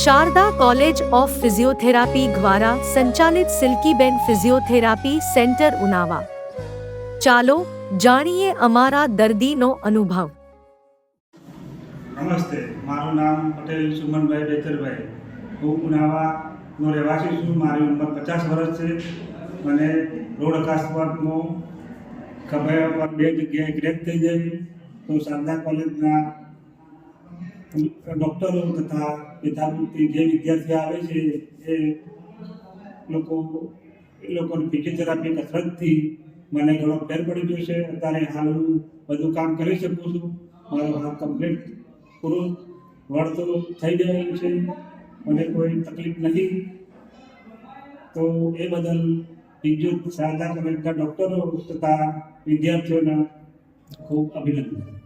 Sharda college of physiotherapy દ્વારા સંચાલિત સિલ્કીબેન physiotherapy centre Unava. ચાલો જાણીએ અમારા દર્દીનો અનુભવ। નમસ્તે, મારું નામ પટેલ સુમનભાઈ બેચરભાઈ। હું ઉનાવાનો રહેવાસી છું। મારી ઉંમર 50 વર્ષ છે। મને રોડ અકસ્માતમાં ખભા પર 2 જગ્યાએ ક્રેક થઈ ગઈ। તો શારદા કોલેજના ડૉક્ટરો તથા પિતાપુત્રી જે વિદ્યાર્થીઓ આવે છે એ લોકોની ફિઝિયોથેરાપી કસરતથી મને ઘણો ફેર પડી ગયો છે। અત્યારે હાલ હું બધું કામ કરી શકું છું। મારો હાથ કમ્પ્લીટ પૂરું વળતો થઈ ગયેલું છે। મને કોઈ તકલીફ નથી। તો એ બદલ શારદા કોલેજના ડૉક્ટરો તથા વિદ્યાર્થીઓના ખૂબ અભિનંદન।